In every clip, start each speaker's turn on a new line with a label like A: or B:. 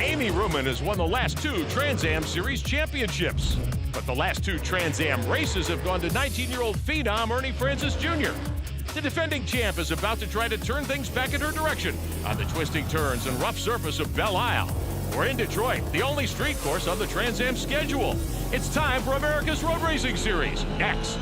A: Amy Ruman has won the last 2 Trans Am Series championships. But the last 2 Trans Am races have gone to 19-year-old phenom Ernie Francis Jr. The defending champ is about to try to turn things back in her direction on the twisting turns and rough surface of Belle Isle. We're in Detroit, the only street course on the Trans Am schedule. It's time for America's Road Racing Series. Next.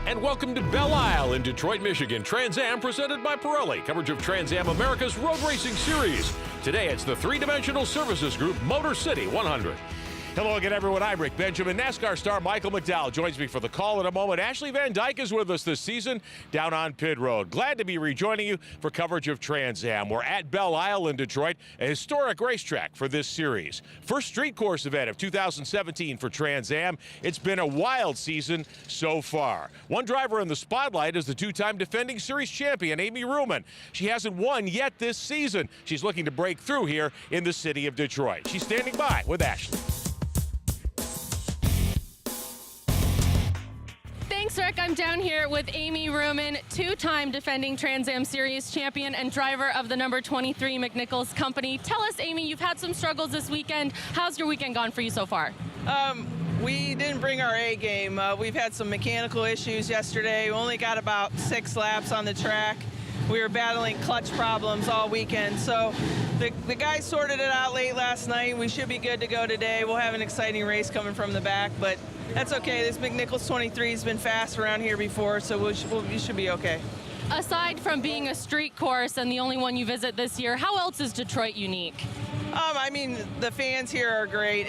A: And welcome to Belle Isle in Detroit, Michigan. Trans Am presented by Pirelli. Coverage of Trans Am America's Road Racing Series. Today it's the three-dimensional services group Motor City 100. Hello again, everyone. I'm Rick Benjamin. NASCAR star Michael McDowell joins me for the call in a moment. Ashley Van Dyke is with us this season down on pit road. Glad to be rejoining you for coverage of Trans Am. We're at Belle Isle in Detroit, a historic racetrack for this series. First street course event of 2017 for Trans Am. It's been a wild season so far. One driver in the spotlight is the 2-time defending series champion, Amy Ruman. She hasn't won yet this season. She's looking to break through here in the city of Detroit. She's standing by with Ashley.
B: Thanks, Rick. I'm down here with Amy Ruman, 2-time defending Trans Am Series champion and driver of the number 23 McNichols Company. Tell us, Amy, you've had some struggles this weekend. How's your weekend gone for you so far?
C: We didn't bring our A game. We've had some mechanical issues yesterday. We only got about 6 laps on the track. We were battling clutch problems all weekend. So the guys sorted it out late last night. We should be good to go today. We'll have an exciting race coming from the back, but that's okay. This McNichols 23 has been fast around here before, so we should be okay.
B: Aside from being a street course and the only one you visit this year, how else is Detroit unique?
C: I mean, the fans here are great.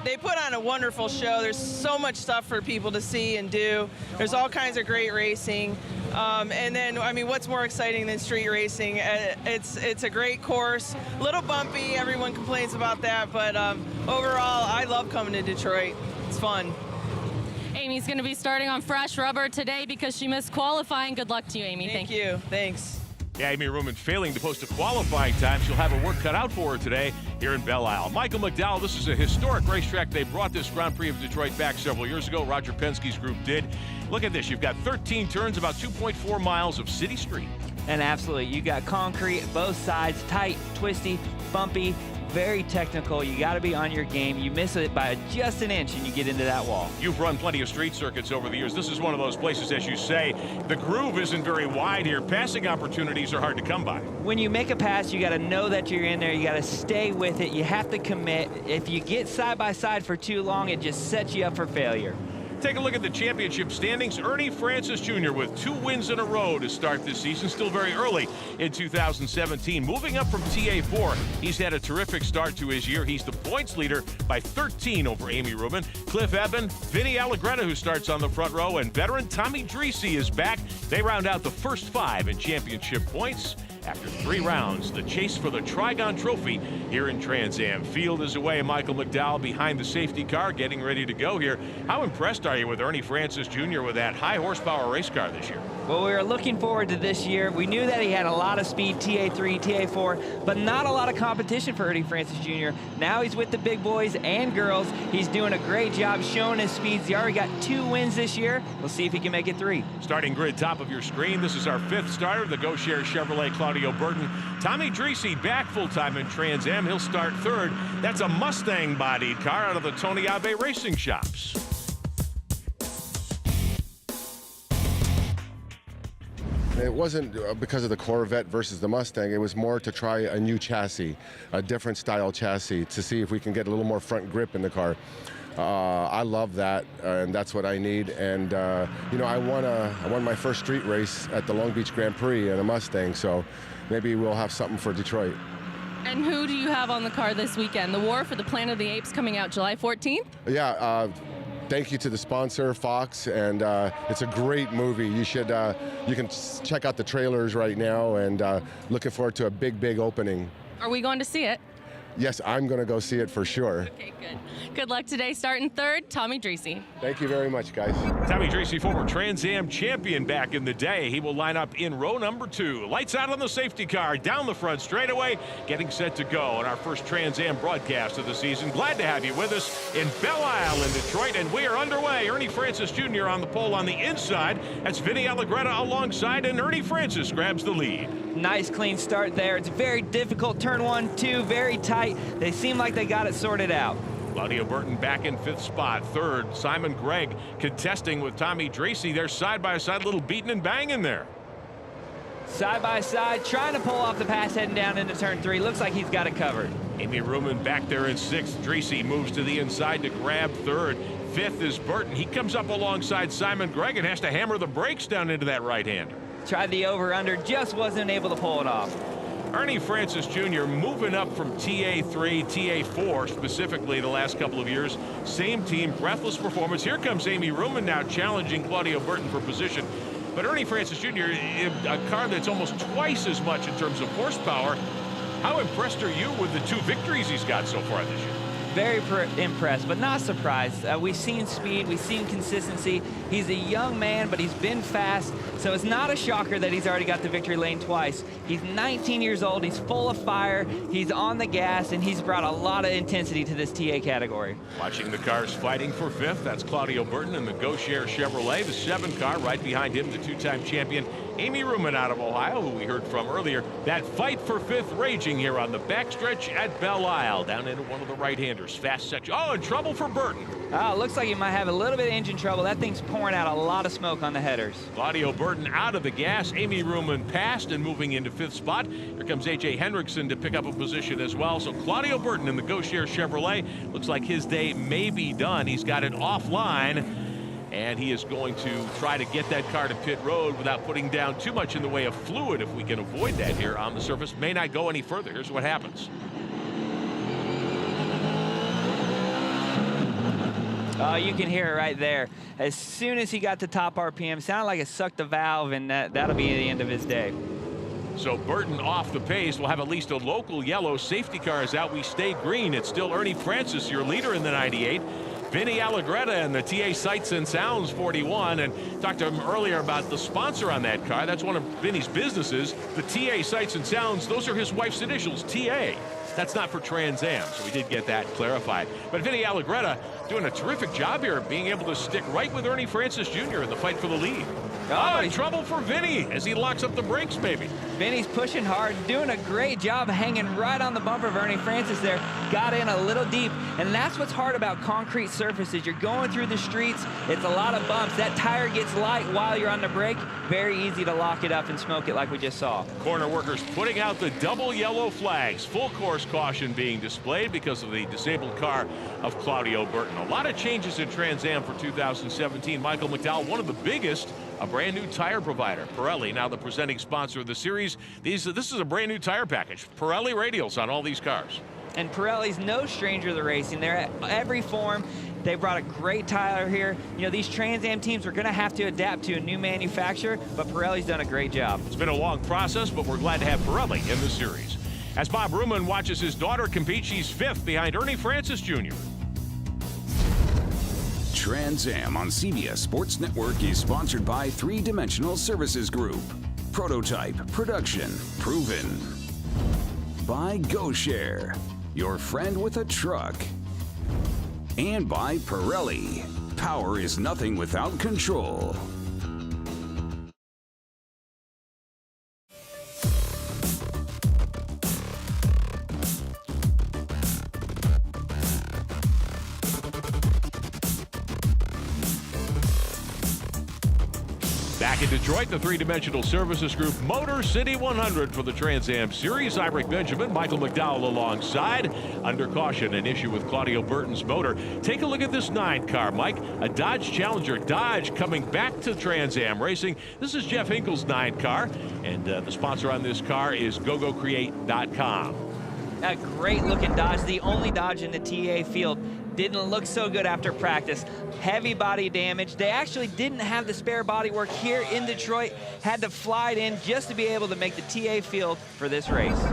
C: They put on a wonderful show. There's so much stuff for people to see and do. There's all kinds of great racing. And then, I mean, what's more exciting than street racing? It's a great course. A little bumpy, everyone complains about that, but overall, I love coming to Detroit. It's fun.
B: Amy's going to be starting on fresh rubber today because she missed qualifying. Good luck to you, Amy.
C: Thank you. Thanks.
A: Yeah, Amy Ruman failing to post a qualifying time. She'll have her work cut out for her today here in Belle Isle. Michael McDowell, this is a historic racetrack. They brought this Grand Prix of Detroit back several years ago. Roger Penske's group did. Look at this. You've got 13 turns, about 2.4 miles of city street.
D: And absolutely, you got concrete, both sides, tight, twisty, bumpy, very technical. You got to be on your game. You miss it by just an inch and you get into that wall.
A: You've run plenty of street circuits over the years. This is one of those places, as you say, the groove isn't very wide here. Passing opportunities are hard to come by.
D: When you make a pass, you got to know that you're in there. You got to stay with it. You have to commit. If you get side by side for too long, it just sets you up for failure.
A: Take a look at the championship standings. Ernie Francis Jr. with 2 wins in a row to start this season. Still very early in 2017. Moving up from TA4, he's had a terrific start to his year. He's the points leader by 13 over Amy Ruman. Cliff Eben, Vinny Allegretta, who starts on the front row, and veteran Tommy Dreese is back. They round out the first 5 in championship points. After 3 rounds, the chase for the Trigon Trophy here in Trans Am. Field is away. Michael McDowell behind the safety car, getting ready to go here. How impressed are you with Ernie Francis Jr. with that high horsepower race car this year?
D: Well, we were looking forward to this year. We knew that he had a lot of speed, TA3, TA4, but not a lot of competition for Ernie Francis Jr. Now he's with the big boys and girls. He's doing a great job showing his speeds. He already got 2 wins this year. We'll see if he can make it 3.
A: Starting grid top of your screen. This is our 5th starter, the Go Share Chevrolet Claudio Burton. Tommy Dreese back full-time in Trans Am. He'll start 3rd. That's a Mustang-bodied car out of the Tony Abe Racing Shops.
E: It wasn't because of the Corvette versus the Mustang. It was more to try a new chassis, a different style chassis, to see if we can get a little more front grip in the car. I love that, and that's what I need. And you know, I won my first street race at the Long Beach Grand Prix in a Mustang, so maybe we'll have something for Detroit.
B: And who do you have on the car this weekend? The War for the Planet of the Apes coming out July 14th?
E: Yeah. Thank you to the sponsor, Fox, and it's a great movie. You can check out the trailers right now, and looking forward to a big, big opening.
B: Are we going to see it?
E: Yes, I'm going to go see it for sure.
B: Okay, good. Good luck today. Starting third, Tommy Dreese.
E: Thank you very much, guys.
A: Tommy Dreese, former Trans Am champion back in the day. He will line up in row number 2. Lights out on the safety car, down the front straightaway, getting set to go on our first Trans Am broadcast of the season. Glad to have you with us in Belle Isle in Detroit, and we are underway. Ernie Francis Jr. on the pole on the inside. That's Vinny Allegretta alongside, and Ernie Francis grabs the lead.
D: Nice clean start there. It's very difficult. Turn 1, 2, very tight. They seem like they got it sorted out.
A: Claudio Burton back in 5th spot. 3rd, Simon Gregg contesting with Tommy Dreese. They're side by side, little beating and banging there.
D: Side by side, trying to pull off the pass heading down into turn 3. Looks like he's got it covered.
A: Amy Ruman back there in 6th. Dreese moves to the inside to grab 3rd. 5th is Burton. He comes up alongside Simon Gregg and has to hammer the brakes down into that right-hander.
D: Tried the over-under, just wasn't able to pull it off.
A: Ernie Francis Jr. moving up from TA3, TA4 specifically the last couple of years. Same team, breathless performance. Here comes Amy Ruman now challenging Claudio Burton for position. But Ernie Francis Jr., a car that's almost twice as much in terms of horsepower. How impressed are you with the 2 victories he's got so far this year?
D: Very impressed, but not surprised. We've seen speed, we've seen consistency. He's a young man, but he's been fast, so it's not a shocker that he's already got the victory lane twice. He's 19 years old, he's full of fire, he's on the gas, and he's brought a lot of intensity to this TA category.
A: Watching the cars fighting for 5th, that's Claudio Burton in the GoShare Chevrolet, the 7 car. Right behind him, the 2-time champion Amy Ruman out of Ohio, who we heard from earlier. That fight for 5th raging here on the backstretch at Belle Isle, down into one of the right-handers. Fast section. Oh, and trouble for Burton.
D: Oh, looks like he might have a little bit of engine trouble. That thing's pouring out a lot of smoke on the headers.
A: Claudio Burton out of the gas. Amy Ruman passed and moving into 5th spot. Here comes A.J. Hendrickson to pick up a position as well. So Claudio Burton in the GoShare Chevrolet. Looks like his day may be done. He's got it offline, and he is going to try to get that car to pit road without putting down too much in the way of fluid if we can avoid that here on the surface. May not go any further. Here's what happens.
D: Oh, you can hear it right there. As soon as he got to top RPM, sounded like it sucked the valve, and that'll be the end of his day.
A: So Burton off the pace. We'll have at least a local yellow. Safety car is out. We stay green. It's still Ernie Francis, your leader in the 98. Vinny Allegretta and the TA Sights and Sounds 41, and talked to him earlier about the sponsor on that car. That's one of Vinny's businesses, the TA Sights and Sounds. Those are his wife's initials, TA. That's not for Trans Am, so we did get that clarified. But Vinny Allegretta doing a terrific job here, being able to stick right with Ernie Francis Jr. in the fight for the lead. Oh, trouble for Vinny as he locks up the brakes, maybe.
D: Vinny's pushing hard, doing a great job hanging right on the bumper of Ernie Francis there. Got in a little deep, and that's what's hard about concrete surfaces. You're going through the streets, it's a lot of bumps. That tire gets light while you're on the brake. Very easy to lock it up and smoke it like we just saw.
A: Corner workers putting out the double yellow flags. Full course caution being displayed because of the disabled car of Claudio Burton. A lot of changes in Trans Am for 2017. Michael McDowell, one of the biggest, a brand new tire provider. Pirelli, now the presenting sponsor of the series. This is a brand new tire package. Pirelli radials on all these cars.
D: And Pirelli's no stranger to the racing. They're at every form. They brought a great tire here. You know, these Trans Am teams are going to have to adapt to a new manufacturer, but Pirelli's done a great job.
A: It's been a long process, but we're glad to have Pirelli in the series. As Bob Ruman watches his daughter compete, she's 5th behind Ernie Francis Jr.
F: Trans Am on CBS Sports Network is sponsored by 3-Dimensional Services Group. Prototype, production, proven. By GoShare, your friend with a truck. And by Pirelli, power is nothing without control.
A: Back in Detroit, the 3-Dimensional Services Group Motor City 100 for the Trans Am Series. I'm Rick Benjamin, Michael McDowell alongside. Under caution, an issue with Claudio Burton's motor. Take a look at this 9 car, Mike. A Dodge Challenger. Dodge coming back to Trans Am Racing. This is Jeff Hinkle's 9 car, and the sponsor on this car is GoGoCreate.com.
D: A great looking Dodge, the only Dodge in the TA field. Didn't look so good after practice. Heavy body damage. They actually didn't have the spare body work here in Detroit. Had to fly it in just to be able to make the TA field for this race.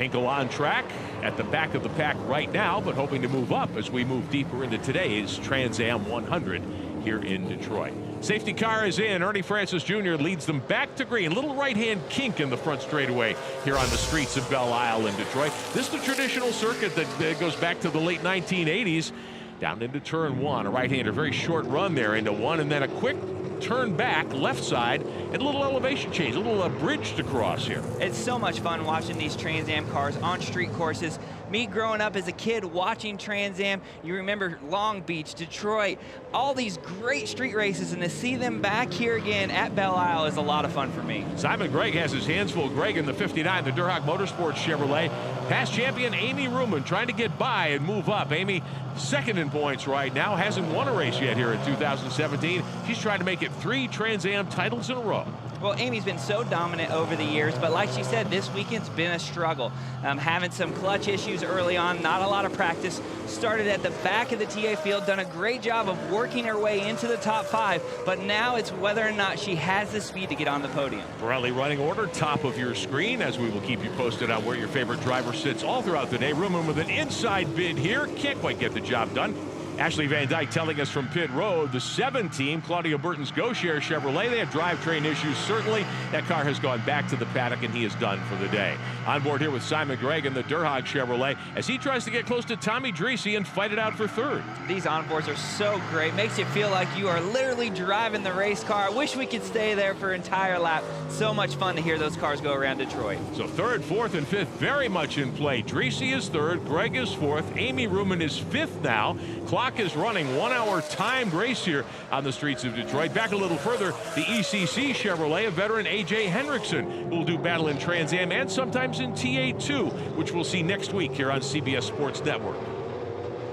A: Hinkle on track at the back of the pack right now, but hoping to move up as we move deeper into today's Trans Am 100 here in Detroit. Safety car is in. Ernie Francis Jr. leads them back to green. Little right-hand kink in the front straightaway here on the streets of Belle Isle in Detroit. This is the traditional circuit that goes back to the late 1980s. Down into turn one, a right-hander, very short run there into one, and then a quick turn back left side and a little elevation change, a little bridge to cross here.
D: It's so much fun watching these Trans Am cars on street courses. Me growing up as a kid watching Trans Am, you remember Long Beach, Detroit, all these great street races, and to see them back here again at Belle Isle is a lot of fun for me.
A: Simon Gregg has his hands full. Gregg in the 59, the Durhak Motorsports Chevrolet. Past champion Amy Ruman trying to get by and move up. Amy second in points right now, hasn't won a race yet here in 2017. She's trying to make it 3 Trans Am titles in a row.
D: Well, Amy's been so dominant over the years, but like she said, this weekend's been a struggle. Having some clutch issues early on, not a lot of practice. Started at the back of the TA field, done a great job of working her way into the top 5, but now it's whether or not she has the speed to get on the podium.
A: Pirelli running order, top of your screen, as we will keep you posted on where your favorite driver sits all throughout the day. Ruman with an inside bid here, can't quite get the job done. Ashley Van Dyke telling us from pit road, the 7 team, Claudia Burton's GoShare Chevrolet, they have drivetrain issues, certainly. That car has gone back to the paddock, and he is done for the day. On board here with Simon Gregg in the Durhak Chevrolet as he tries to get close to Tommy Dreese and fight it out for third.
D: These onboards are so great. Makes you feel like you are literally driving the race car. I wish we could stay there for an entire lap. So much fun to hear those cars go around Detroit.
A: So third, fourth, and fifth very much in play. Dreese is third, Gregg is fourth, Amy Ruman is fifth now. Clock is running, 1 hour timed race here on the streets of Detroit. Back a little further, the ECC Chevrolet of veteran A.J. Hendrickson, who will do battle in Trans Am and sometimes in TA2, which we'll see next week here on CBS Sports Network.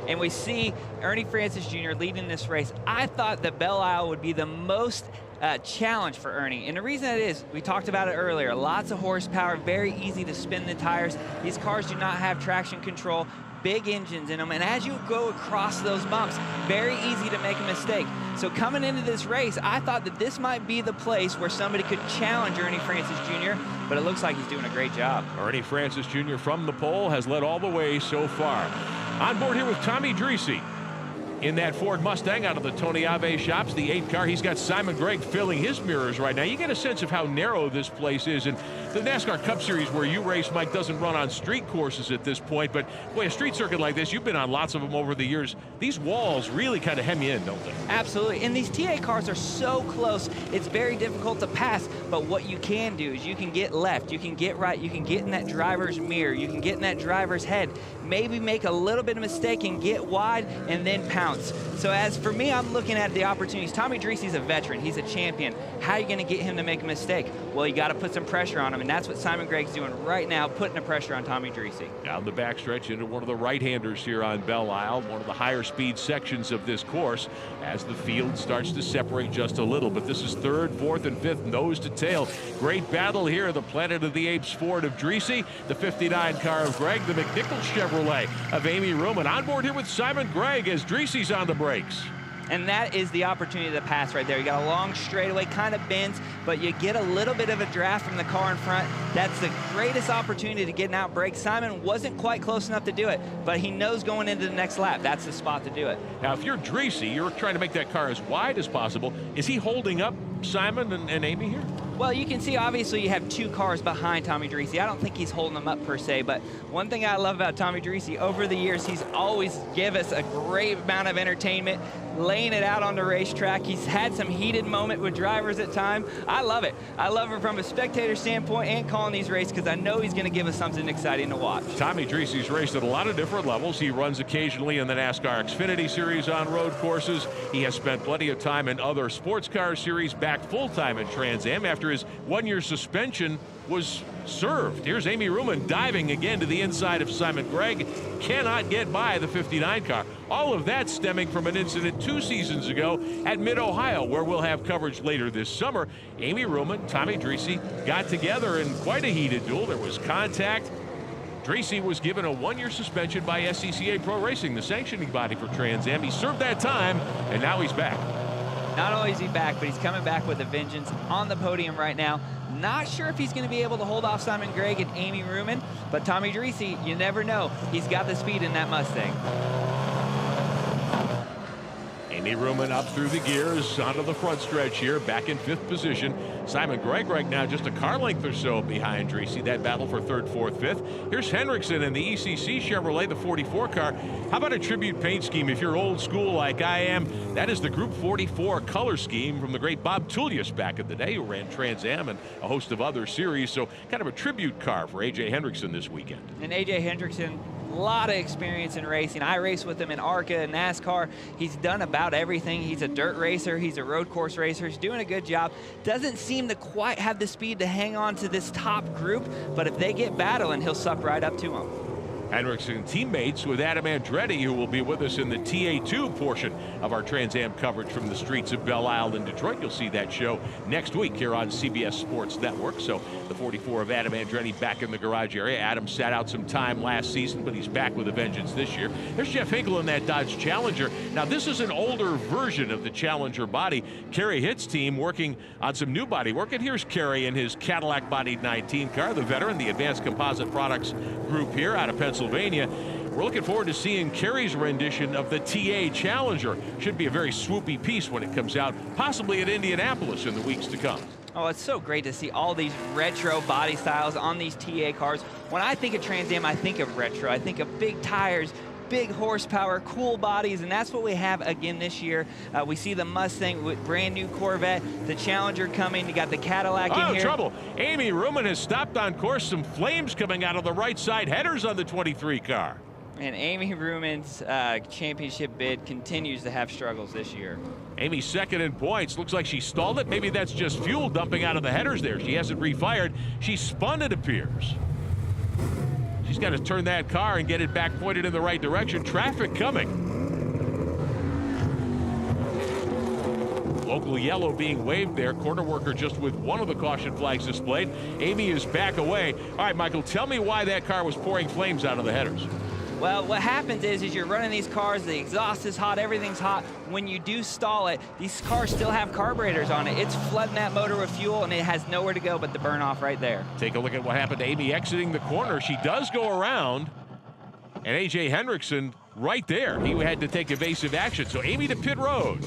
D: And we see Ernie Francis Jr. leading this race. I thought that Belle Isle would be the most challenge for Ernie. And the reason it is, we talked about it earlier, lots of horsepower, very easy to spin the tires. These cars do not have traction control, big engines in them, and as you go across those bumps, very easy to make a mistake. So coming into this race, I thought that this might be the place where somebody could challenge Ernie Francis Jr., but it looks like he's doing a great job.
A: Ernie Francis Jr. from the pole has led all the way so far. On board here with Tommy Dreese in that Ford Mustang out of the Tony Ave shops, the 8 car. He's got Simon Gregg filling his mirrors right now. You get a sense of how narrow this place is. And the NASCAR Cup Series where you race, Mike, doesn't run on street courses at this point. But, boy, a street circuit like this, you've been on lots of them over the years. These walls really kind of hem you in, don't they?
D: Absolutely. And these TA cars are so close, it's very difficult to pass. But what you can do is you can get left, you can get right, you can get in that driver's mirror, you can get in that driver's head, maybe make a little bit of mistake and get wide and then pounce. So as for me, I'm looking at the opportunities. Tommy Dreese's a veteran. He's a champion. How are you going to get him to make a mistake? Well, you got to put some pressure on him, and that's what Simon Gregg's doing right now, putting the pressure on Tommy Dreese.
A: Down the backstretch into one of the right-handers here on Belle Isle, one of the higher speed sections of this course as the field starts to separate just a little. But this is third, fourth, and fifth, nose to tail. Great battle here. The Planet of the Apes Ford of Dreese, the 59 car of Gregg, the McNichols Chevrolet of Amy Ruman. On board here with Simon Gregg as Dreese's on the brakes.
D: And that is the opportunity to pass right there. You got a long straightaway, kind of bends, but you get a little bit of a draft from the car in front. That's the greatest opportunity to get an out break. Simon wasn't quite close enough to do it, but he knows going into the next lap, that's the spot to do it.
A: Now, if you're Dreese, you're trying to make that car as wide as possible. Is he holding up Simon and Amy here?
D: Well, you can see, obviously, you have 2 cars behind Tommy Dreese. I don't think he's holding them up per se, but one thing I love about Tommy Dreese, over the years, he's always give us a great amount of entertainment, laying it out on the racetrack. He's had some heated moment with drivers at time. I love it. I love it from a spectator standpoint and calling these races because I know he's going to give us something exciting to watch.
A: Tommy Dreese's raced at a lot of different levels. He runs occasionally in the NASCAR Xfinity Series on road courses. He has spent plenty of time in other sports car series, back full-time in Trans Am after his 1-year suspension was served. Here's Amy Ruman diving again to the inside of Simon Gregg. Cannot get by the 59 car. All of that stemming from an incident 2 seasons ago at Mid-Ohio, where we'll have coverage later this summer. Amy Ruman, Tommy Dreese got together in quite a heated duel. There was contact. Dreese was given a 1-year suspension by SCCA Pro Racing, the sanctioning body for Trans Am. He served that time, and now he's back.
D: Not only is he back, but he's coming back with a vengeance on the podium right now. Not sure if he's going to be able to hold off Simon Gregg and Amy Ruman, but Tommy Dreese, you never know. He's got the speed in that Mustang.
A: Amy Ruman up through the gears onto the front stretch here, back in 5th position. Simon Gregg right now just a car length or so behind Dreese. That battle for 3rd, 4th, 5th. Here's Hendrickson in the ECC Chevrolet, the 44 car. How about a tribute paint scheme? If you're old school like I am, that is the Group 44 color scheme from the great Bob Tullius back in the day, who ran Trans Am and a host of other series. So kind of a tribute car for A.J. Hendrickson this weekend.
D: And A.J. Hendrickson, a lot of experience in racing. I raced with him in ARCA and NASCAR. He's done about everything. He's a dirt racer. He's a road course racer. He's doing a good job. Doesn't seem to quite have the speed to hang on to this top group, but if they get battling, he'll suck right up to him.
A: Hendrickson teammates with Adam Andretti, who will be with us in the TA2 portion of our Trans Am coverage from the streets of Belle Isle in Detroit. You'll see that show next week here on CBS Sports Network. So the 44 of Adam Andretti back in the garage area. Adam sat out some time last season, but he's back with a vengeance this year. There's Jeff Hinkle in that Dodge Challenger. Now, this is an older version of the Challenger body. Kerry Hitt's team working on some new body work. And here's Kerry in his Cadillac-bodied 19 car, the veteran, the Advanced Composite Products group here out of Pennsylvania. We're looking forward to seeing Kerry's rendition of the TA Challenger. Should be a very swoopy piece when it comes out, possibly at Indianapolis in the weeks to come.
D: Oh, it's so great to see all these retro body styles on these TA cars. When I think of Trans Am, I think of retro. I think of big tires, big horsepower, cool bodies, and that's what we have again this year. We see the Mustang with brand new Corvette, the Challenger coming, you got the Cadillac in here.
A: Trouble. Amy Ruman has stopped on course. Some flames coming out of the right side headers on the 23 car.
D: And Amy Ruman's championship bid continues to have struggles this year.
A: Amy second in points. Looks like she stalled it. Maybe that's just fuel dumping out of the headers there. She hasn't refired. She spun, it appears. She's got to turn that car and get it back pointed in the right direction. Traffic coming. Local yellow being waved there. Corner worker just with one of the caution flags displayed. Amy is back away. All right, Michael, tell me why that car was pouring flames out of the headers.
D: Well, what happens is you're running these cars, the exhaust is hot, everything's hot. When you do stall it, these cars still have carburetors on it. It's flooding that motor with fuel, and it has nowhere to go but the burn off right there.
A: Take a look at what happened to Amy exiting the corner. She does go around, and A.J. Hendrickson right there. He had to take evasive action. So Amy to pit road.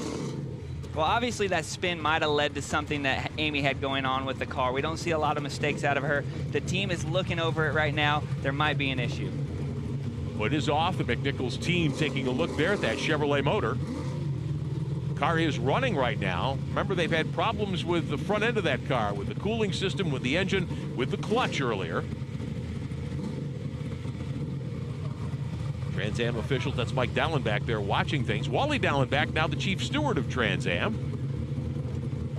D: Well, obviously that spin might have led to something that Amy had going on with the car. We don't see a lot of mistakes out of her. The team is looking over it right now. There might be an issue.
A: Well, it is off. The McNichols team taking a look there at that Chevrolet motor. Car is running right now. Remember, they've had problems with the front end of that car, with the cooling system, with the engine, with the clutch earlier. Trans Am officials, that's Mike Dallenbach there watching things. Wally Dallenbach, now the chief steward of Trans Am.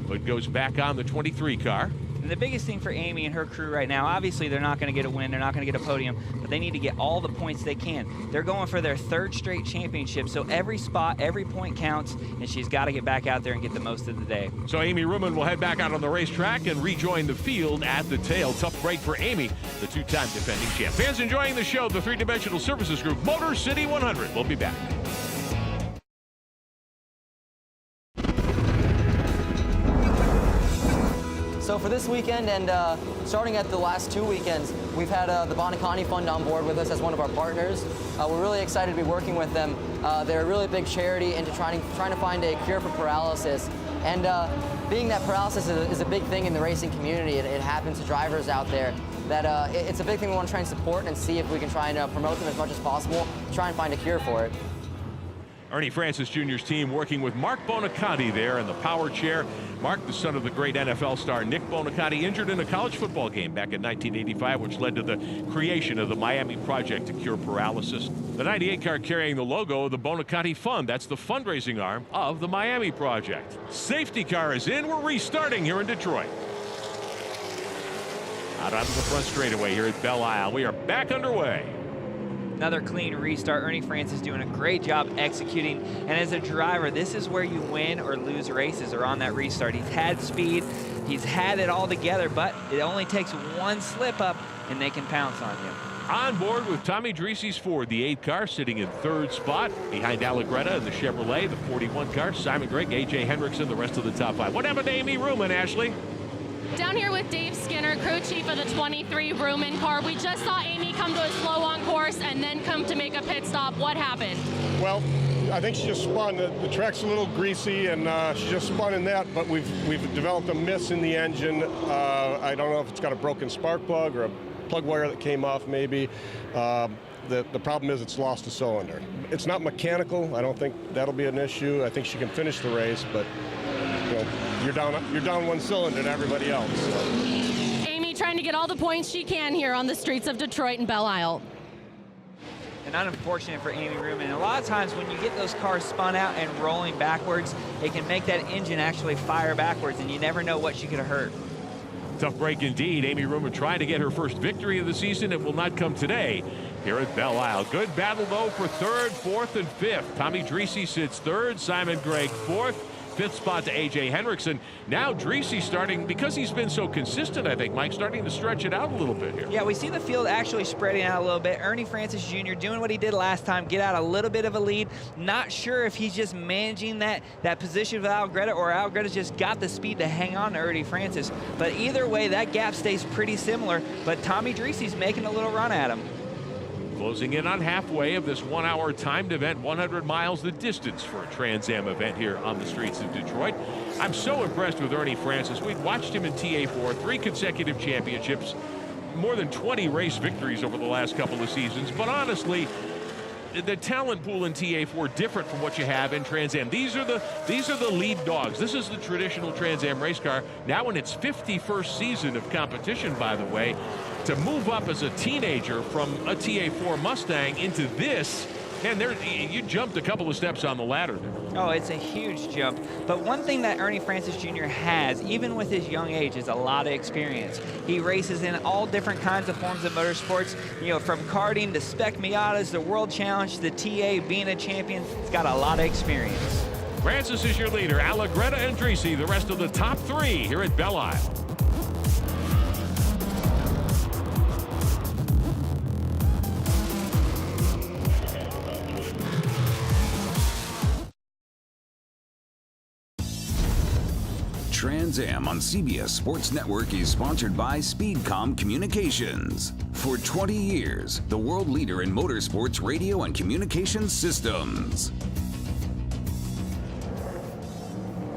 A: Hood goes back on the 23 car.
D: And the biggest thing for Amy and her crew right now, obviously they're not going to get a win, they're not going to get a podium, but they need to get all the points they can. They're going for their 3rd straight championship, so every spot, every point counts, and she's got to get back out there and get the most of the day.
A: So Amy Ruman will head back out on the racetrack and rejoin the field at the tail. Tough break for Amy, the 2-time defending champ. Fans enjoying the show, the 3-dimensional services group, Motor City 100. We'll be back.
G: So for this weekend and starting at the last 2 weekends, we've had the Bonacani Fund on board with us as one of our partners. We're really excited to be working with them. They're a really big charity into trying to find a cure for paralysis. And being that paralysis is a big thing in the racing community, it happens to drivers out there, that it's a big thing we want to try and support and see if we can try and promote them as much as possible, try and find a cure for it.
A: Ernie Francis Jr.'s team working with Mark Bonaconti there in the power chair. Mark, the son of the great NFL star Nick Bonaconti, injured in a college football game back in 1985, which led to the creation of the Miami Project to cure paralysis. The 98 car carrying the logo of the Bonaconti Fund. That's the fundraising arm of the Miami Project. Safety car is in. We're restarting here in Detroit. Out onto the front straightaway here at Belle Isle. We are back underway.
D: Another clean restart. Ernie Francis doing a great job executing. And as a driver, this is where you win or lose races, or on that restart. He's had speed, he's had it all together, but it only takes one slip up and they can pounce on you.
A: On board with Tommy Dreese's Ford, the 8 car, sitting in 3rd spot behind Allegretta and the Chevrolet, the 41 car, Simon Gregg, A.J. Hendrickson, the rest of the top 5. What happened to Amy Ruman, Ashley?
B: Down here with Dave Skinner, crew chief of the 23 Ruman car. We just saw Amy come to a slow on course and then come to make a pit stop. What happened?
H: Well, I think she just spun. The track's a little greasy, and she just spun in that, but we've developed a miss in the engine. I don't know if it's got a broken spark plug or a plug wire that came off maybe. The problem is it's lost a cylinder. It's not mechanical. I don't think that'll be an issue. I think she can finish the race, but you know, you're down one cylinder to everybody else. So.
B: Amy trying to get all the points she can here on the streets of Detroit and Belle Isle.
D: And unfortunate for Amy Ruman. And a lot of times when you get those cars spun out and rolling backwards, it can make that engine actually fire backwards, and you never know what she could have hurt.
A: Tough break indeed. Amy Ruman trying to get her first victory of the season. It will not come today here at Belle Isle. Good battle, though, for 3rd, 4th, and 5th. Tommy Dreese sits 3rd, Simon Gregg 4th. 5th spot to A.J. Hendrickson. Now Dreese starting, because he's been so consistent, I think, Mike, starting to stretch it out a little bit here.
D: Yeah, we see the field actually spreading out a little bit. Ernie Francis Jr. doing what he did last time, get out a little bit of a lead. Not sure if he's just managing that position with Allegretta, or Allegretta's just got the speed to hang on to Ernie Francis. But either way, that gap stays pretty similar. But Tommy Dreese's making a little run at him.
A: Closing in on halfway of this 1-hour timed event, 100 miles the distance for a Trans Am event here on the streets of Detroit. I'm so impressed with Ernie Francis. We've watched him in TA4, 3 consecutive championships, more than 20 race victories over the last couple of seasons. But honestly, the talent pool in TA4 different from what you have in Trans Am. These are the lead dogs. This is the traditional Trans Am race car. Now in its 51st season of competition, by the way, to move up as a teenager from a TA4 Mustang into this, and you jumped a couple of steps on the ladder there.
D: Oh, it's a huge jump. But one thing that Ernie Francis Jr. has, even with his young age, is a lot of experience. He races in all different kinds of forms of motorsports, you know, from karting to Spec Miatas, the World Challenge, the TA, being a champion. He's got a lot of experience.
A: Francis is your leader. Allegretta and Dreese, the rest of the top 3 here at Belle Isle.
F: Trans Am on CBS Sports Network is sponsored by Speedcom Communications. For 20 years, the world leader in motorsports radio and communications systems.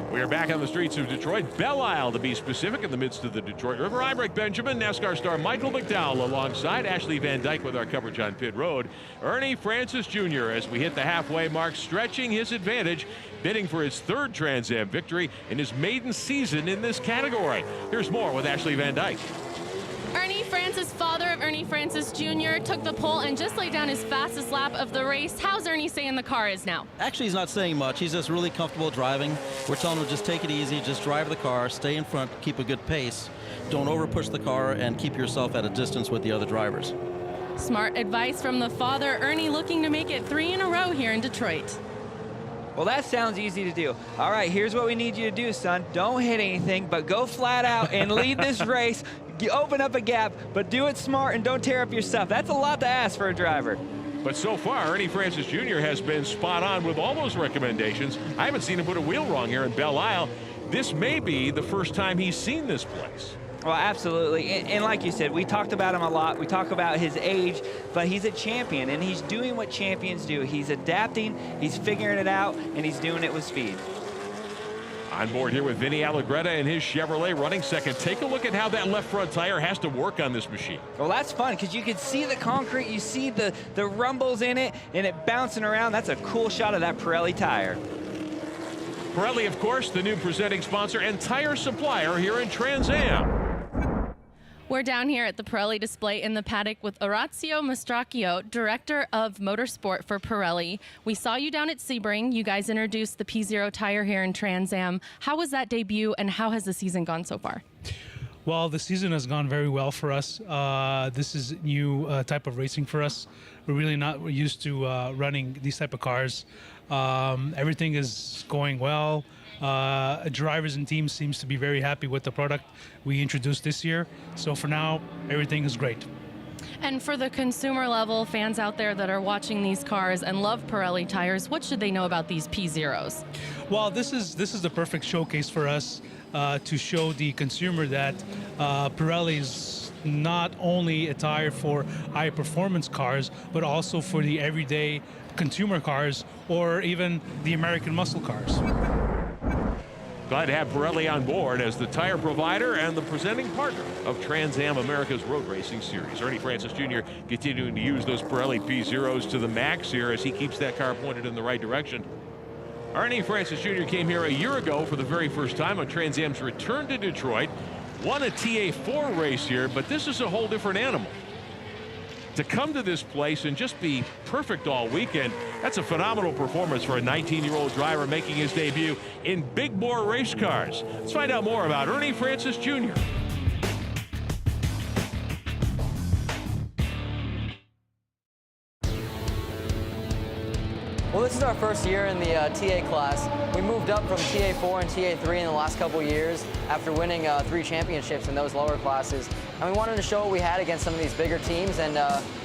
A: We are back on the streets of Detroit, Belle Isle to be specific, in the midst of the Detroit River. I'm Rick Benjamin, NASCAR star Michael McDowell alongside Ashley Van Dyke with our coverage on pit road. Ernie Francis Jr. as we hit the halfway mark, stretching his advantage, bidding for his 3rd Trans Am victory in his maiden season in this category. Here's more with Ashley Van Dyke.
B: Ernie Francis, father of Ernie Francis Jr., took the pole and just laid down his fastest lap of the race. How's Ernie saying the car is now?
I: Actually, he's not saying much. He's just really comfortable driving. We're telling him to just take it easy, just drive the car, stay in front, keep a good pace. Don't over push the car, and keep yourself at a distance with the other drivers.
B: Smart advice from the father. Ernie looking to make it 3 in a row here in Detroit.
D: Well, that sounds easy to do. All right, here's what we need you to do, son. Don't hit anything, but go flat out and lead this race. Open up a gap, but do it smart and don't tear up your stuff. That's a lot to ask for a driver.
A: But so far, Ernie Francis Jr. has been spot on with all those recommendations. I haven't seen him put a wheel wrong here in Belle Isle. This may be the first time he's seen this place.
D: Well, absolutely. And like you said, we talked about him a lot. We talk about his age, but he's a champion, and he's doing what champions do. He's adapting, he's figuring it out, and he's doing it with speed.
A: On board here with Vinny Allegretta and his Chevrolet running second. Take a look at how that left front tire has to work on this machine.
D: Well, that's fun because you can see the concrete, you see the rumbles in it, and it bouncing around. That's a cool shot of that Pirelli tire.
A: Pirelli, of course, the new presenting sponsor and tire supplier here in Trans Am.
B: We're down here at the Pirelli display in the paddock with Orazio Mastracchio, Director of Motorsport for Pirelli. We saw you down at Sebring. You guys introduced the P0 tire here in Trans Am. How was that debut, and how has the season gone so far?
J: Well, the season has gone very well for us. This is new type of racing for us. We're really not used to running these type of cars. Everything is going well. Drivers and teams seems to be very happy with the product we introduced this year. So for now, everything is great.
B: And for the consumer level fans out there that are watching these cars and love Pirelli tires, what should they know about these P0s?
J: Well, this is the perfect showcase for us to show the consumer that Pirelli is not only a tire for high performance cars, but also for the everyday consumer cars or even the American muscle cars.
A: Glad to have Pirelli on board as the tire provider and the presenting partner of Trans Am America's Road Racing Series. Ernie Francis Jr. continuing to use those Pirelli P0s to the max here as he keeps that car pointed in the right direction. Ernie Francis Jr. came here a year ago for the very first time on Trans Am's return to Detroit. Won a TA4 race here, but this is a whole different animal. To come to this place and just be perfect all weekend, that's a phenomenal performance for a 19-year-old driver making his debut in big bore race cars. Let's find out more about Ernie Francis Jr.
G: Well, this is our first year in the TA class. We moved up from TA4 and TA3 in the last couple years after winning 3 championships in those lower classes. And we wanted to show what we had against some of these bigger teams and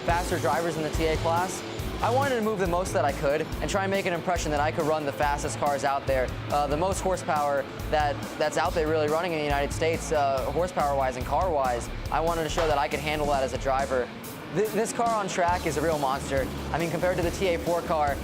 G: faster drivers in the TA class. I wanted to move the most that I could and try and make an impression that I could run the fastest cars out there, the most horsepower that's out there really running in the United States, horsepower-wise and car-wise. I wanted to show that I could handle that as a driver. This car on track is a real monster. I mean, compared to the TA4 car,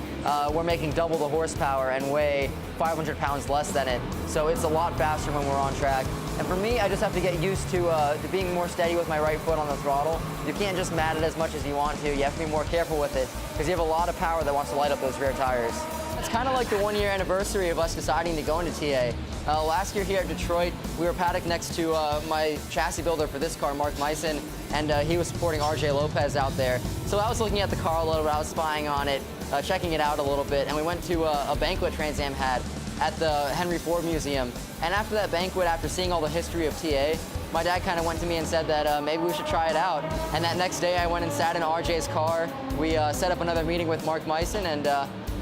G: we're making double the horsepower and weigh 500 pounds less than it. So it's a lot faster when we're on track. And for me, I just have to get used to being more steady with my right foot on the throttle. You can't just mat it as much as you want to. You have to be more careful with it because you have a lot of power that wants to light up those rear tires. It's kind of like the 1-year anniversary of us deciding to go into TA. Last year here at Detroit, we were paddock next to my chassis builder for this car, Mark Meissen, and he was supporting RJ Lopez out there. So I was looking at the car a little bit, I was spying on it, checking it out a little bit, and we went to a banquet Trans Am had at the Henry Ford Museum. And after that banquet, after seeing all the history of TA, my dad kind of went to me and said that maybe we should try it out. And that next day I went and sat in RJ's car. We set up another meeting with Mark Meissen and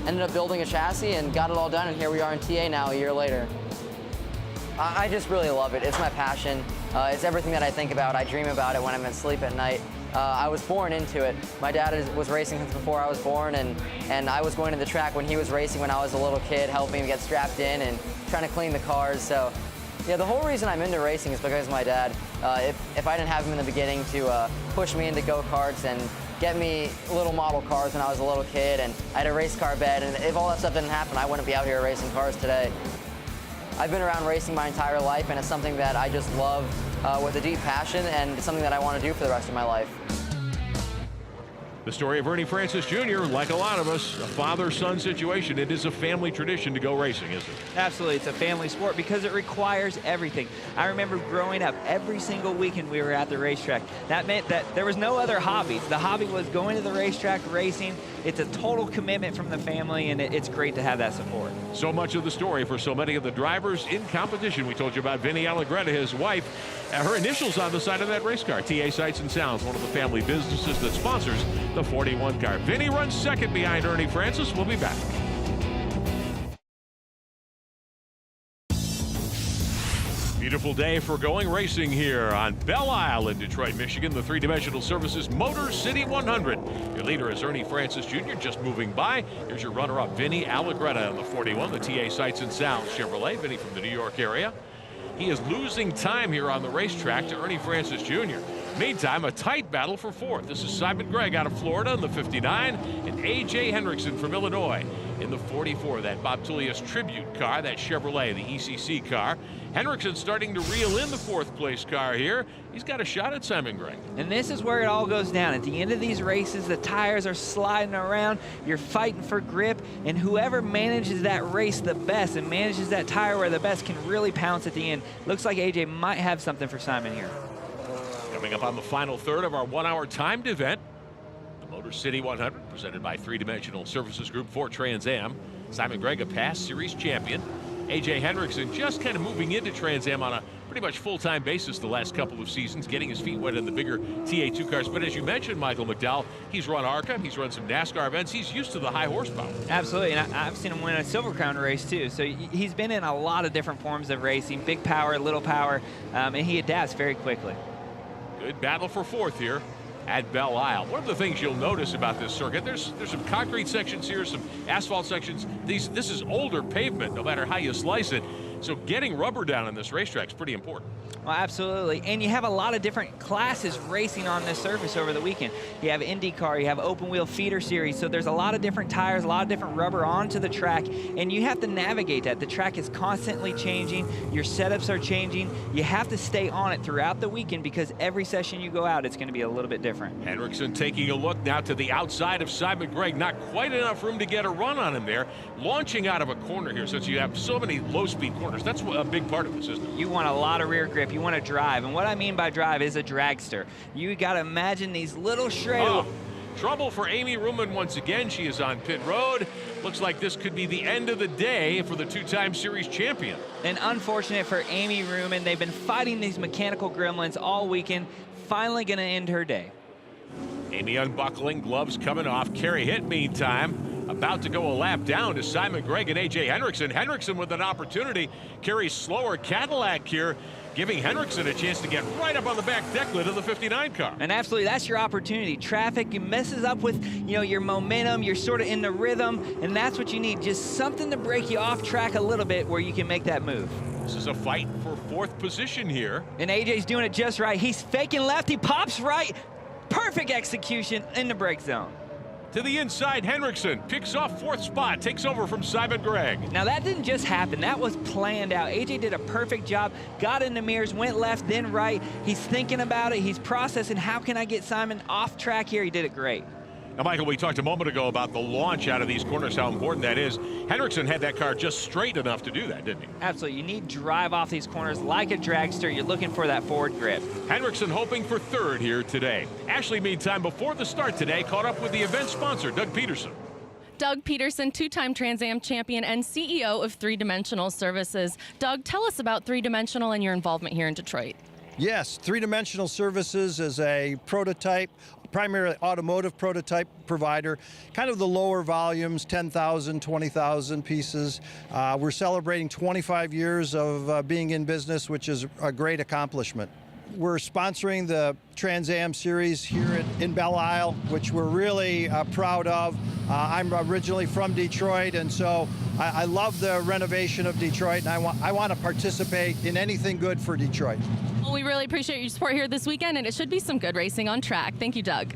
G: ended up building a chassis and got it all done, and here we are in TA now a year later. I just really love it. It's my passion. It's everything that I think about. I dream about it when I'm asleep at night. I was born into it. My dad was racing since before I was born, and I was going to the track when he was racing when I was a little kid, helping him get strapped in and trying to clean the cars. So, yeah, the whole reason I'm into racing is because of my dad. If I didn't have him in the beginning to push me into go-karts and get me little model cars when I was a little kid, and I had a race car bed, and if all that stuff didn't happen, I wouldn't be out here racing cars today. I've been around racing my entire life, and it's something that I just love with a deep passion, and it's something that I want to do for the rest of my life.
A: The story of Ernie Francis Jr., like a lot of us, a father-son situation. It is a family tradition to go racing, isn't it?
D: Absolutely. It's a family sport because it requires everything. I remember growing up, every single weekend we were at the racetrack. That meant that there was no other hobbies. The hobby was going to the racetrack, racing. It's a total commitment from the family, and it's great to have that support.
A: So much of the story for so many of the drivers in competition. We told you about Vinny Allegretta, his wife. Her initials on the side of that race car. TA Sights and Sounds, one of the family businesses that sponsors the 41 car. Vinny runs second behind Ernie Francis. We'll be back. Beautiful day for going racing here on Belle Isle in Detroit, Michigan. The three-dimensional services Motor City 100. Your leader is Ernie Francis Jr. just moving by. Here's your runner-up, Vinny Allegretta on the 41, the TA Sights and Sounds Chevrolet. Vinny from the New York area. He is losing time here on the racetrack to Ernie Francis Jr. Meantime, a tight battle for fourth. This is Simon Gregg out of Florida in the 59 and A.J. Hendrickson from Illinois in the 44. That Bob Tullius Tribute car, that Chevrolet, the ECC car. Hendrickson starting to reel in the fourth place car here. He's got a shot at Simon Gregg.
D: And this is where it all goes down. At the end of these races, the tires are sliding around. You're fighting for grip, and whoever manages that race the best and manages that tire wear the best can really pounce at the end. Looks like AJ might have something for Simon here.
A: Coming up on the final third of our one-hour timed event, the Motor City 100, presented by three-dimensional services group for Trans Am. Simon Gregg, a past series champion. A.J. Hendrickson just kind of moving into Trans Am on a pretty much full-time basis the last couple of seasons, getting his feet wet in the bigger TA2 cars. But as you mentioned, Michael McDowell, he's run ARCA, he's run some NASCAR events, he's used to the high horsepower.
D: Absolutely, and I've seen him win a Silver Crown race too. So he's been in a lot of different forms of racing, big power, little power, and he adapts very quickly.
A: Good battle for fourth here. at Belle Isle. One of the things you'll notice about this circuit, there's some concrete sections here, some asphalt sections. This is older pavement, no matter how you slice it. So getting rubber down on this racetrack is pretty important.
D: Well, absolutely. And you have a lot of different classes racing on this surface over the weekend. You have IndyCar, you have open wheel feeder series. So there's a lot of different tires, a lot of different rubber onto the track, and you have to navigate that. The track is constantly changing. Your setups are changing. You have to stay on it throughout the weekend because every session you go out, it's going to be a little bit different.
A: Henriksen taking a look now to the outside of Simon Gregg. Not quite enough room to get a run on him there. Launching out of a corner here, since you have so many low-speed corners. That's a big part of the system.
D: You want a lot of rear grip. You want to drive. And what I mean by drive is a dragster. You got to imagine these little straight.
A: Trouble for Amy Ruman once again. She is on pit road. Looks like this could be the end of the day for the two-time series champion.
D: And unfortunate for Amy Ruman. They've been fighting these mechanical gremlins all weekend. Finally going to end her day.
A: Amy unbuckling, gloves coming off. Carrie Hitt, meantime, about to go a lap down to Simon Gregg and A.J. Henriksen. Henriksen with an opportunity. Carrie's slower Cadillac here, giving Henriksen a chance to get right up on the back deck lid of the 59 car.
D: And absolutely, that's your opportunity. Traffic messes up with, your momentum. You're sort of in the rhythm, and that's what you need. Just something to break you off track a little bit where you can make that move.
A: This is a fight for fourth position here.
D: And AJ's doing it just right. He's faking left. He pops right. Perfect execution in the brake zone.
A: To the inside, Henriksen picks off fourth spot, takes over from Simon Gregg.
D: Now that didn't just happen, that was planned out. AJ did a perfect job, got in the mirrors, went left, then right. He's thinking about it, he's processing, how can I get Simon off track here? He did it great.
A: Now, Michael, we talked a moment ago about the launch out of these corners, how important that is. Henriksen had that car just straight enough to do that, didn't he?
D: Absolutely. You need drive off these corners like a dragster. You're looking for that forward grip.
A: Henriksen hoping for third here today. Ashley, meantime, before the start today, caught up with the event sponsor, Doug Peterson.
B: Doug Peterson, two-time Trans Am champion and CEO of 3 Dimensional Services. Doug, tell us about 3 Dimensional and your involvement here in Detroit.
K: Yes, 3 Dimensional Services is a prototype, primarily automotive prototype provider, kind of the lower volumes, 10,000, 20,000 pieces. We're celebrating 25 years of being in business, which is a great accomplishment. We're sponsoring the Trans Am series here in Belle Isle, which we're really proud of. I'm originally from Detroit, and so I love the renovation of Detroit, and I want to participate in anything good for Detroit.
B: Well, we really appreciate your support here this weekend, and it should be some good racing on track. Thank you, Doug.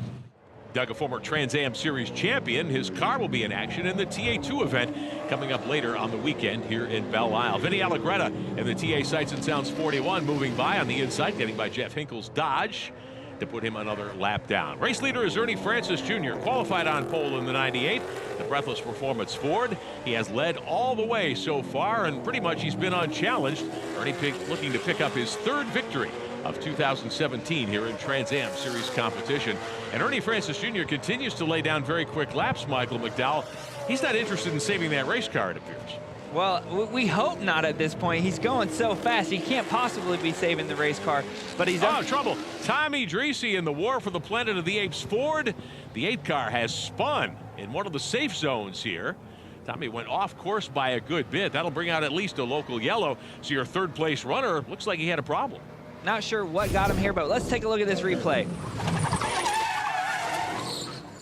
A: Doug, a former Trans Am Series champion. His car will be in action in the TA2 event coming up later on the weekend here in Belle Isle. Vinny Allegretta in the TA Sights and Sounds 41 moving by on the inside, getting by Jeff Hinkle's Dodge to put him another lap down. Race leader is Ernie Francis Jr., qualified on pole in the 98, the Breathless Performance Ford. He has led all the way so far, and pretty much he's been unchallenged. Ernie looking to pick up his third victory of 2017 here in Trans Am Series competition. And Ernie Francis Jr. continues to lay down very quick laps, Michael McDowell. He's not interested in saving that race car, it appears.
D: Well, we hope not at this point. He's going so fast, he can't possibly be saving the race car. But he's
A: trouble. Tommy Dreese in the War for the Planet of the Apes Ford. The 8 car has spun in one of the safe zones here. Tommy went off course by a good bit. That'll bring out at least a local yellow. So your third place runner looks like he had a problem.
D: Not sure what got him here, but let's take a look at this replay.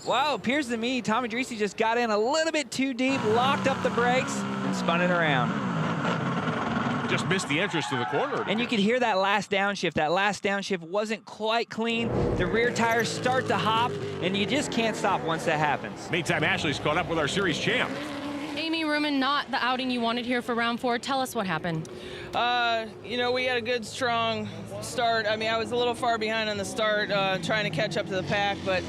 D: Wow, appears to me Tommy Dreese just got in a little bit too deep, locked up the brakes, and spun it around.
A: Just missed the entrance to the corner.
D: And you could hear that last downshift. That last downshift wasn't quite clean. The rear tires start to hop, and you just can't stop once that happens.
A: Meantime, Ashley's caught up with our series champ.
B: Amy Ruman, not the outing you wanted here for round 4. Tell us what happened.
C: We had a good, strong start. I mean, I was a little far behind on the start, trying to catch up to the pack, but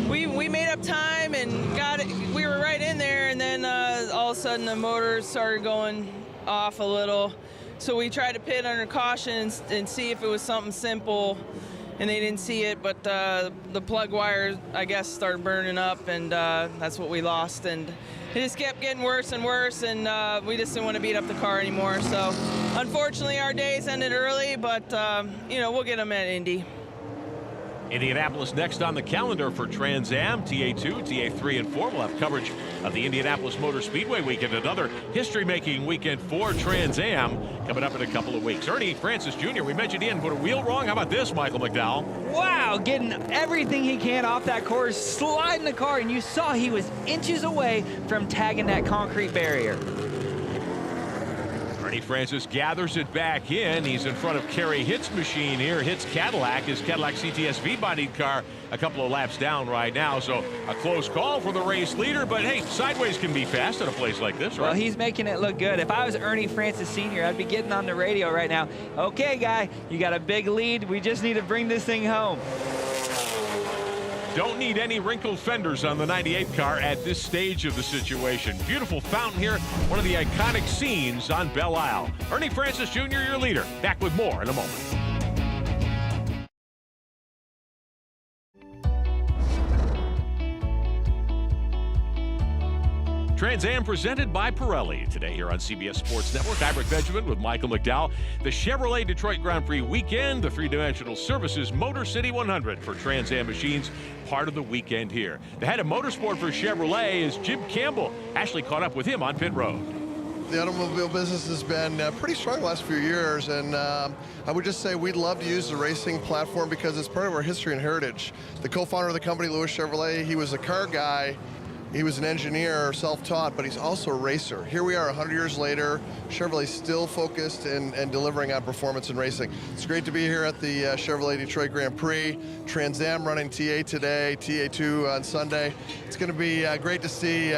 C: we made up time and got it. We were right in there, and then all of a sudden the motors started going off a little. So we tried to pit under caution and see if it was something simple, and they didn't see it, but the plug wire, I guess, started burning up, and that's what we lost. And it just kept getting worse and worse, and we just didn't want to beat up the car anymore. So unfortunately, our days ended early, but we'll get them at Indy.
A: Indianapolis next on the calendar for Trans Am, TA2, TA3, and 4. We'll have coverage of the Indianapolis Motor Speedway weekend. Another history-making weekend for Trans Am coming up in a couple of weeks. Ernie Francis Jr., we mentioned he didn't put a wheel wrong. How about this, Michael McDowell?
D: Wow, getting everything he can off that course, sliding the car, and you saw he was inches away from tagging that concrete barrier.
A: Ernie Francis gathers it back in. He's in front of Kerry Hitt's machine here. Hitt's Cadillac, his Cadillac CTS-V bodied car, a couple of laps down right now. So a close call for the race leader, but hey, sideways can be fast at a place like this, right?
D: Well, he's making it look good. If I was Ernie Francis Sr., I'd be getting on the radio right now. Okay, guy, you got a big lead. We just need to bring this thing home.
A: Don't need any wrinkled fenders on the 98 car at this stage of the situation. Beautiful fountain here, one of the iconic scenes on Belle Isle. Ernie Francis Jr., your leader. Back with more in a moment. Trans Am presented by Pirelli. Today here on CBS Sports Network, I'm Rick Benjamin with Michael McDowell. The Chevrolet Detroit Grand Prix weekend, the three-dimensional services Motor City 100 for Trans Am machines, part of the weekend here. The head of motorsport for Chevrolet is Jim Campbell. Ashley caught up with him on pit road.
L: The automobile business has been pretty strong the last few years, and I would just say we'd love to use the racing platform because it's part of our history and heritage. The co-founder of the company, Louis Chevrolet, he was a car guy. He was an engineer, self-taught, but he's also a racer. Here we are 100 years later, Chevrolet's still focused and delivering on performance and racing. It's great to be here at the Chevrolet Detroit Grand Prix. Trans Am running TA today, TA2 on Sunday. It's going to be great to see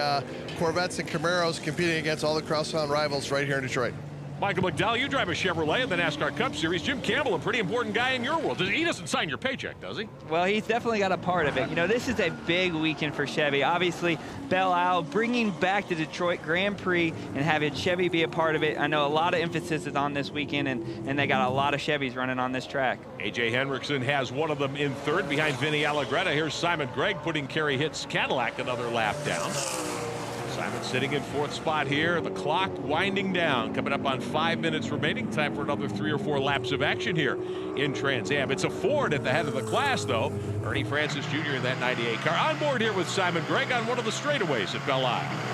L: Corvettes and Camaros competing against all the crosstown rivals right here in Detroit.
A: Michael McDowell, you drive a Chevrolet in the NASCAR Cup Series. Jim Campbell, a pretty important guy in your world. He doesn't sign your paycheck, does he?
D: Well, he's definitely got a part of it. You know, this is a big weekend for Chevy. Obviously, Belle Isle bringing back the Detroit Grand Prix and having Chevy be a part of it. I know a lot of emphasis is on this weekend, and they got a lot of Chevys running on this track. A.J.
A: Hendrickson has one of them in third behind Vinny Allegretta. Here's Simon Gregg putting Kerry Hitt's Cadillac another lap down. Simon sitting in fourth spot here. The clock winding down. Coming up on 5 minutes remaining. Time for another 3 or 4 laps of action here in Trans Am. It's a Ford at the head of the class, though. Ernie Francis Jr. in that 98 car. On board here with Simon Gregg on one of the straightaways at Belle Isle.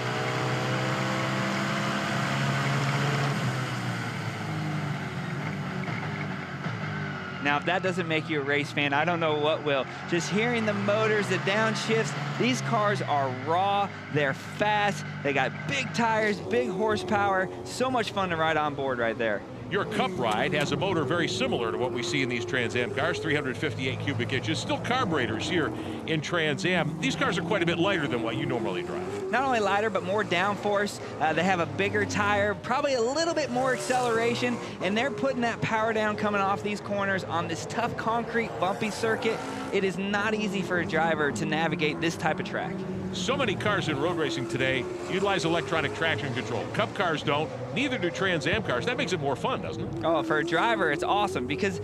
D: Now, if that doesn't make you a race fan, I don't know what will. Just hearing the motors, the downshifts, these cars are raw, they're fast, they got big tires, big horsepower. So much fun to ride on board right there.
A: Your Cup ride has a motor very similar to what we see in these Trans Am cars, 358 cubic inches. Still carburetors here in Trans Am. These cars are quite a bit lighter than what you normally drive.
D: Not only lighter, but more downforce. They have a bigger tire, probably a little bit more acceleration, and they're putting that power down coming off these corners on this tough concrete bumpy circuit. It is not easy for a driver to navigate this type of track.
A: So many cars in road racing today utilize electronic traction control. Cup cars don't, neither do Trans Am cars. That makes it more fun, doesn't it?
D: Oh, for a driver, it's awesome because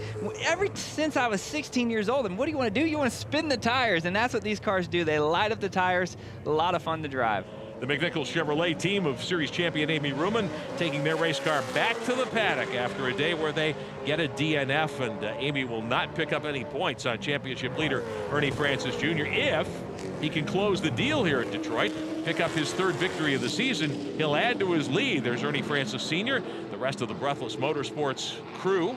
D: since I was 16 years old, and what do you want to do? You want to spin the tires, and that's what these cars do. They light up the tires, a lot of fun to drive.
A: The McNichols Chevrolet team of series champion Amy Ruman taking their race car back to the paddock after a day where they get a DNF, and Amy will not pick up any points on championship leader Ernie Francis Jr. if he can close the deal here at Detroit, pick up his third victory of the season. He'll add to his lead. There's Ernie Francis Sr., the rest of the Breathless Motorsports crew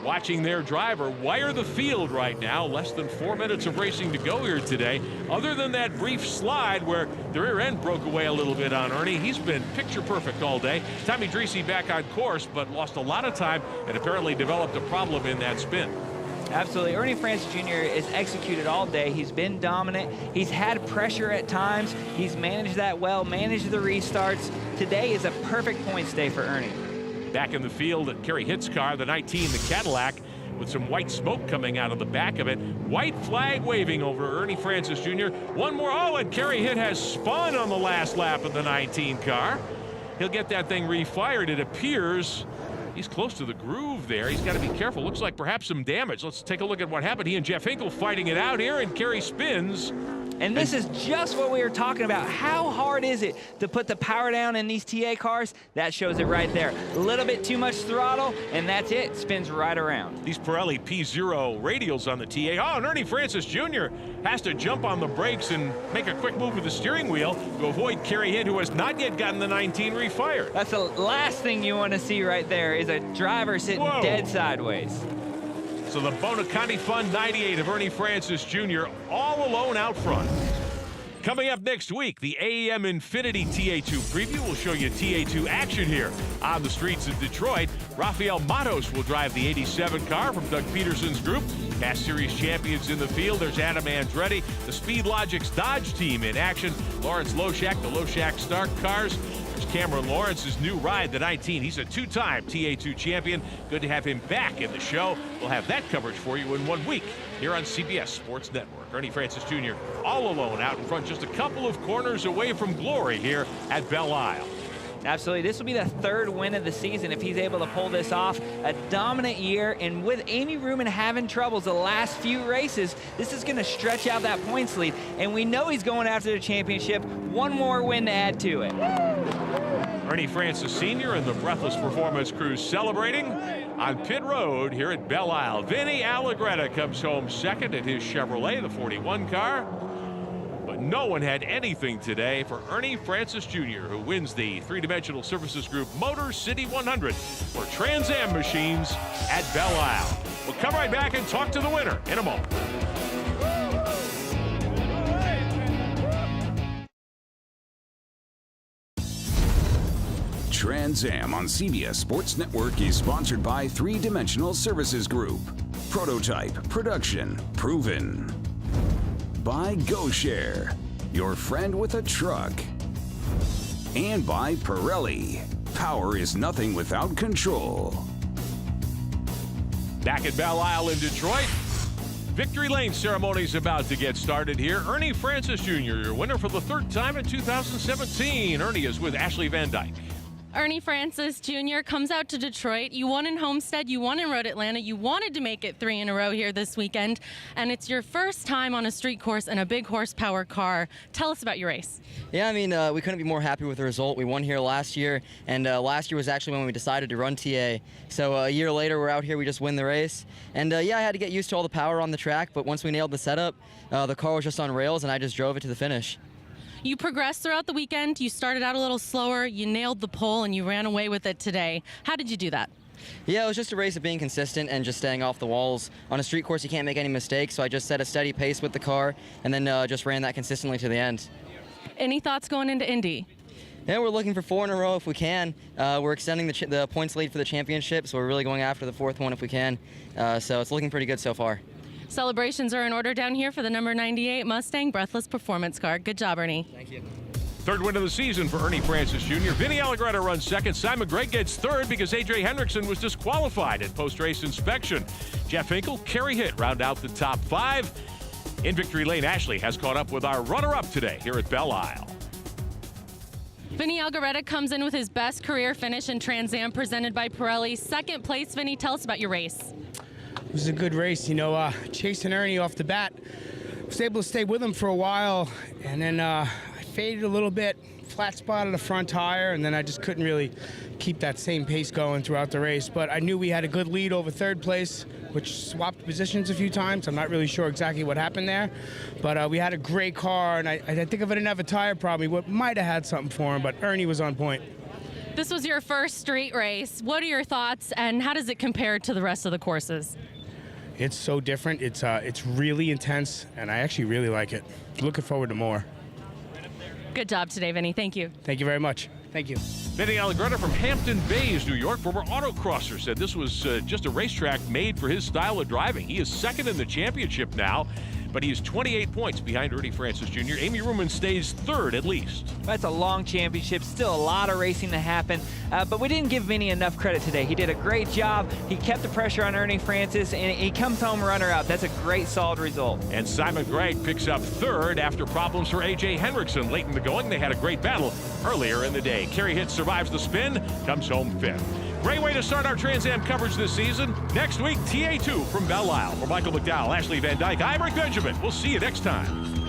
A: watching their driver wire the field right now. Less than 4 minutes of racing to go here today. Other than that brief slide where the rear end broke away a little bit on Ernie, he's been picture perfect all day. Tommy Dreese back on course, but lost a lot of time and apparently developed a problem in that spin.
D: Absolutely. Ernie Francis Jr. is executed all day. He's been dominant. He's had pressure at times. He's managed that well, managed the restarts. Today is a perfect points day for Ernie.
A: Back in the field at Kerry Hitt's car, the 19, the Cadillac, with some white smoke coming out of the back of it. White flag waving over Ernie Francis Jr. One more. Oh, and Kerry Hitt has spun on the last lap of the 19 car. He'll get that thing refired. It appears he's close to the groove there. He's got to be careful. Looks like perhaps some damage. Let's take a look at what happened. He and Jeff Hinkle fighting it out here, and Kerry spins
D: And this is just what we were talking about. How hard is it to put the power down in these TA cars? That shows it right there. A little bit too much throttle, and that's it. Spins right around.
A: These Pirelli P0 radials on the TA. Oh, and Ernie Francis Jr. has to jump on the brakes and make a quick move with the steering wheel to avoid Kerry Hitt, who has not yet gotten the 19 refired.
D: That's the last thing you want to see right there is a driver sitting dead sideways.
A: So the Bonaconti Fun 98 of Ernie Francis Jr. all alone out front. Coming up next week, the AEM Infinity TA2 preview will show you TA2 action here on the streets of Detroit. Rafael Matos will drive the 87 car from Doug Peterson's group. Past Series champions in the field. There's Adam Andretti, the Speed Logic's Dodge team in action. Lawrence Loshak, the Loshak Stark cars. There's Cameron Lawrence's new ride, the 19. He's a two-time TA2 champion. Good to have him back in the show. We'll have that coverage for you in 1 week here on CBS Sports Network. Ernie Francis Jr. all alone out in front, just a couple of corners away from glory here at Belle Isle.
D: Absolutely. This will be the third win of the season if he's able to pull this off. A dominant year, and with Amy Ruman having troubles the last few races, this is going to stretch out that points lead, and we know he's going after the championship. One more win to add to it.
A: Ernie Francis Sr. and the Breathless Performance crew celebrating on pit road here at Belle Isle. Vinny Allegretta comes home second at his Chevrolet, the 41 car. But no one had anything today for Ernie Francis Jr., who wins the three-dimensional services group Motor City 100 for Trans Am machines at Belle Isle. We'll come right back and talk to the winner in a moment.
F: Trans Am on CBS Sports Network is sponsored by Three Dimensional Services Group. Prototype, production, proven. By GoShare, your friend with a truck. And by Pirelli, power is nothing without control.
A: Back at Belle Isle in Detroit, Victory Lane ceremony is about to get started here. Ernie Francis Jr., your winner for the third time in 2017. Ernie is with Ashley Van Dyke.
B: Ernie Francis Jr. comes out to Detroit. You won in Homestead, you won in Road Atlanta, you wanted to make it 3 in a row here this weekend, and it's your first time on a street course in a big horsepower car. Tell us about your race.
G: Yeah, I mean, we couldn't be more happy with the result. We won here last year, and last year was actually when we decided to run TA. So a year later, we're out here, we just win the race. And yeah, I had to get used to all the power on the track, but once we nailed the setup, the car was just on rails, and I just drove it to the finish.
B: You progressed throughout the weekend. You started out a little slower, you nailed the pole, and you ran away with it today. How did you do that?
G: Yeah, it was just a race of being consistent and just staying off the walls. On a street course, you can't make any mistakes, so I just set a steady pace with the car and then just ran that consistently to the end. Any
B: thoughts going into Indy?
G: Yeah, we're looking for 4 in a row if we can. We're extending the points lead for the championship, so we're really going after the 4th one if we can. So it's looking pretty good so far.
B: Celebrations are in order down here for the number 98 Mustang Breathless Performance car. Good job, Ernie.
G: Thank you.
A: Third win of the season for Ernie Francis Jr. Vinny Allegretta runs second. Simon Gregg gets third because A.J. Hendrickson was disqualified at post-race inspection. Jeff Hinkle, Kerry Hitt round out the top 5. In Victory Lane, Ashley has caught up with our runner-up today here at Belle Isle.
B: Vinny Allegretta comes in with his best career finish in Trans Am presented by Pirelli. Second place, Vinny, tell us about your race.
M: It was a good race, you know, chasing Ernie off the bat. I was able to stay with him for a while, and then I faded a little bit, flat spot on the front tire, and then I just couldn't really keep that same pace going throughout the race. But I knew we had a good lead over third place, which swapped positions a few times. I'm not really sure exactly what happened there, but we had a great car, and I think if I didn't have a tire problem, we might have had something for him, but Ernie was on point.
B: This was your first street race. What are your thoughts, and how does it compare to the rest of the courses?
M: It's so different. It's really intense, and I actually really like it. Looking forward to more.
B: Good job today, Vinny. Thank you.
M: Thank you very much. Thank you.
A: Vinny Allegretta from Hampton Bays, New York, former autocrosser, said this was just a racetrack made for his style of driving. He is second in the championship now, but he is 28 points behind Ernie Francis Jr. Amy Ruman stays third at least.
D: That's a long championship, still a lot of racing to happen, but we didn't give Vinny enough credit today. He did a great job. He kept the pressure on Ernie Francis, and he comes home runner-up. That's a great, solid result.
A: And Simon Gregg picks up third after problems for A.J. Hendrickson late in the going. They had a great battle earlier in the day. Kerry Hitt survives the spin, comes home fifth. Great way to start our Trans Am coverage this season. Next week, TA2 from Belle Isle. For Michael McDowell, Ashley Van Dyke, I'm Rick Benjamin. We'll see you next time.